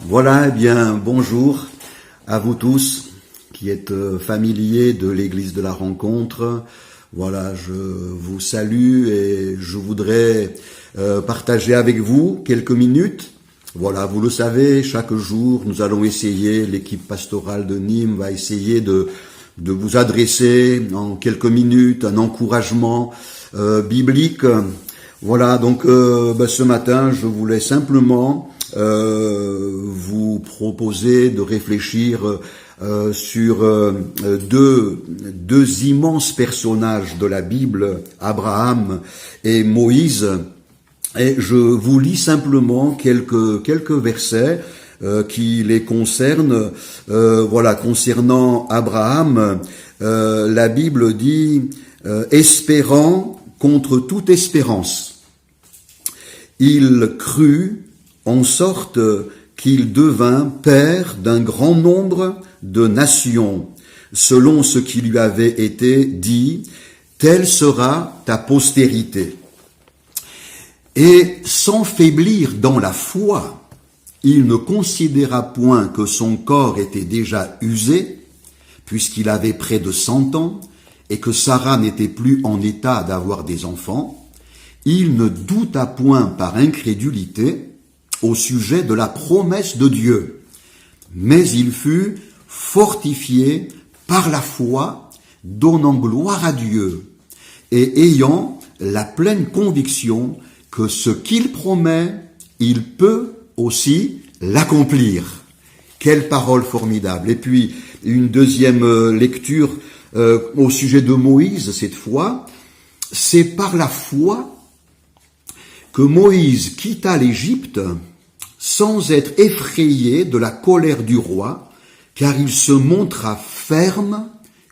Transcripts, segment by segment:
Voilà, eh bien, bonjour à vous tous qui êtes familiers de l'Église de la Rencontre. Voilà, je vous salue et je voudrais partager avec vous quelques minutes. Voilà, vous le savez, chaque jour, nous allons essayer, l'équipe pastorale de Nîmes va essayer de vous adresser en quelques minutes un encouragement biblique. Voilà, donc ce matin, je voulais simplement vous proposer de réfléchir sur deux immenses personnages de la Bible, Abraham et Moïse. Et je vous lis simplement quelques versets qui les concernent. Voilà, concernant Abraham, la Bible dit espérant contre toute espérance. Il crut en sorte qu'il devint père d'un grand nombre de nations, selon ce qui lui avait été dit, telle sera ta postérité. Et sans faiblir dans la foi, il ne considéra point que son corps était déjà usé, puisqu'il avait près de 100 ans, et que Sarah n'était plus en état d'avoir des enfants. Il ne douta point par incrédulité au sujet de la promesse de Dieu, mais il fut fortifié par la foi, donnant gloire à Dieu, et ayant la pleine conviction que ce qu'il promet, il peut aussi l'accomplir. Quelle parole formidable. Et puis, une deuxième lecture au sujet de Moïse, cette fois, c'est par la foi que Moïse quitta l'Égypte sans être effrayé de la colère du roi, car il se montra ferme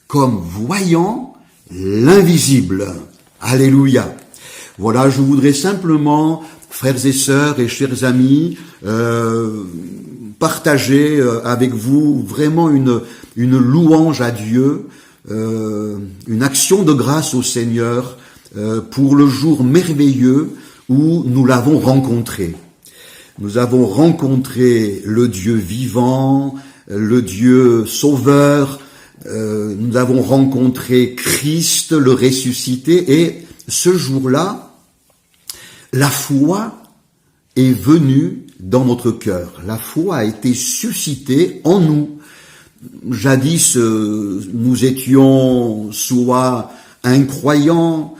comme voyant l'invisible. Alléluia. Voilà, je voudrais simplement, frères et sœurs et chers amis, partager avec vous vraiment une louange à Dieu, une action de grâce au Seigneur pour le jour merveilleux où nous l'avons rencontré. Nous avons rencontré le Dieu vivant, le Dieu sauveur, nous avons rencontré Christ, le ressuscité, et ce jour-là, la foi est venue dans notre cœur. La foi a été suscitée en nous. Jadis, nous étions soit incroyants,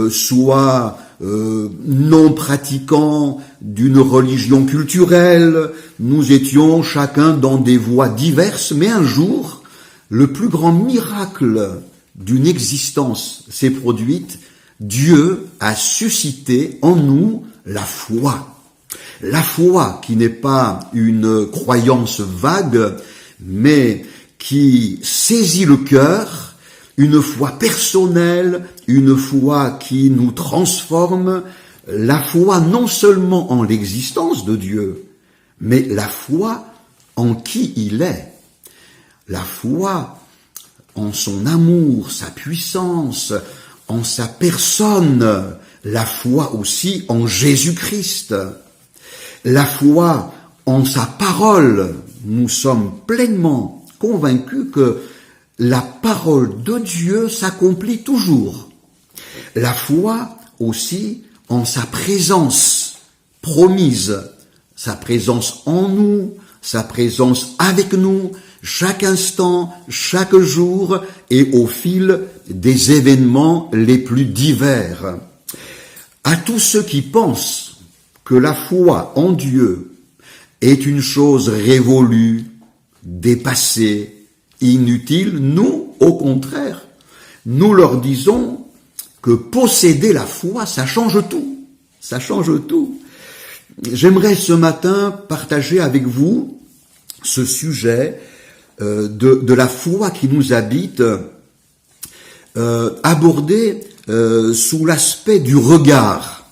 soit non pratiquants d'une religion culturelle. Nous étions chacun dans des voies diverses, mais un jour, le plus grand miracle d'une existence s'est produite. Dieu a suscité en nous la foi. La foi qui n'est pas une croyance vague, mais qui saisit le cœur, une foi personnelle, une foi qui nous transforme, la foi non seulement en l'existence de Dieu, mais la foi en qui il est. La foi en son amour, sa puissance, en sa personne, la foi aussi en Jésus-Christ, la foi en sa parole. Nous sommes pleinement convaincus que la parole de Dieu s'accomplit toujours. La foi aussi en sa présence promise, sa présence en nous, sa présence avec nous, chaque instant, chaque jour et au fil des événements les plus divers. À tous ceux qui pensent que la foi en Dieu est une chose révolue, dépassée, inutile, nous, au contraire, nous leur disons que posséder la foi, ça change tout. Ça change tout. J'aimerais ce matin partager avec vous ce sujet de la foi qui nous habite, abordé sous l'aspect du regard.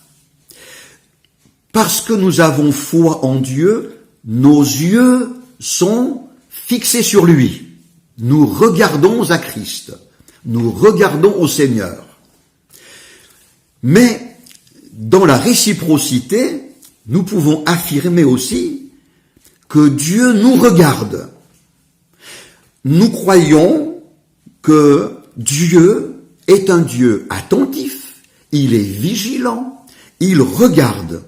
Parce que nous avons foi en Dieu, nos yeux sont fixés sur lui. Nous regardons à Christ. Nous regardons au Seigneur. Mais dans la réciprocité, nous pouvons affirmer aussi que Dieu nous regarde. Nous croyons que Dieu est un Dieu attentif, il est vigilant, il regarde.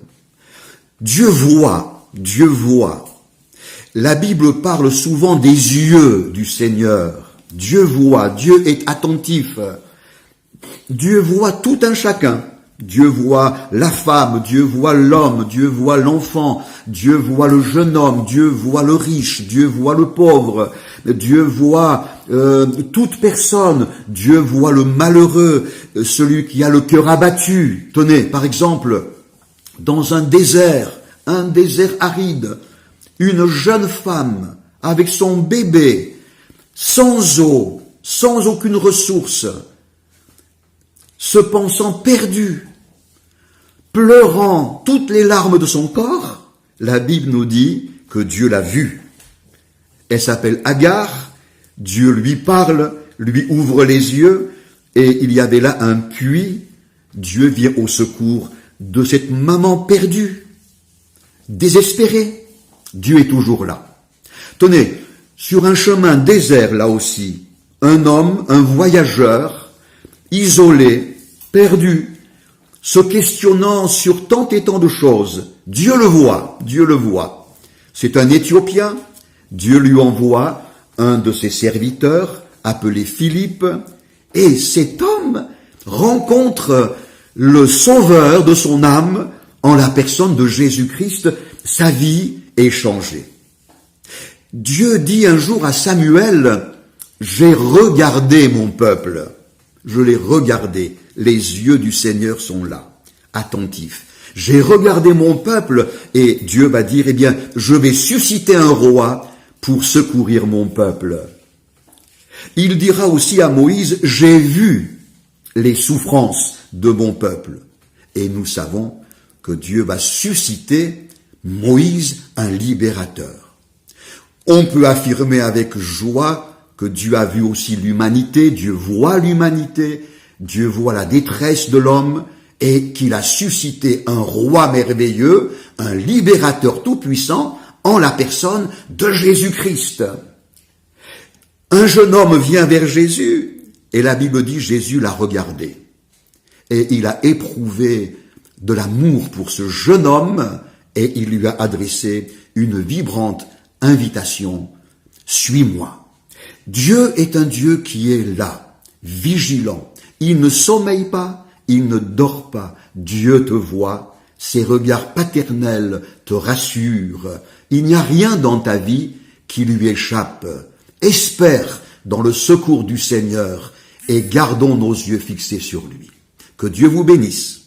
Dieu voit, Dieu voit. La Bible parle souvent des yeux du Seigneur. Dieu voit, Dieu est attentif. Dieu voit tout un chacun. Dieu voit la femme, Dieu voit l'homme, Dieu voit l'enfant, Dieu voit le jeune homme, Dieu voit le riche, Dieu voit le pauvre, Dieu voit toute personne, Dieu voit le malheureux, celui qui a le cœur abattu. Tenez, par exemple, dans un désert aride, une jeune femme avec son bébé, sans eau, sans aucune ressource, se pensant perdue, pleurant toutes les larmes de son corps, la Bible nous dit que Dieu l'a vue. Elle s'appelle Agar, Dieu lui parle, lui ouvre les yeux, et il y avait là un puits. Dieu vient au secours de cette maman perdue, désespérée. Dieu est toujours là. Tenez, sur un chemin désert là aussi, un homme, un voyageur, isolé, perdu, se questionnant sur tant et tant de choses. Dieu le voit, Dieu le voit. C'est un Éthiopien, Dieu lui envoie un de ses serviteurs, appelé Philippe, et cet homme rencontre le sauveur de son âme en la personne de Jésus-Christ. Sa vie est changée. Dieu dit un jour à Samuel, « J'ai regardé mon peuple. » Je l'ai regardé, les yeux du Seigneur sont là, attentifs. J'ai regardé mon peuple et Dieu va dire, eh bien, je vais susciter un roi pour secourir mon peuple. Il dira aussi à Moïse, j'ai vu les souffrances de mon peuple. Et nous savons que Dieu va susciter Moïse, un libérateur. On peut affirmer avec joie que Dieu a vu aussi l'humanité, Dieu voit la détresse de l'homme et qu'il a suscité un roi merveilleux, un libérateur tout-puissant en la personne de Jésus-Christ. Un jeune homme vient vers Jésus et la Bible dit Jésus l'a regardé et il a éprouvé de l'amour pour ce jeune homme et il lui a adressé une vibrante invitation, suis-moi. Dieu est un Dieu qui est là, vigilant. Il ne sommeille pas, il ne dort pas. Dieu te voit, ses regards paternels te rassurent. Il n'y a rien dans ta vie qui lui échappe. Espère dans le secours du Seigneur et gardons nos yeux fixés sur lui. Que Dieu vous bénisse.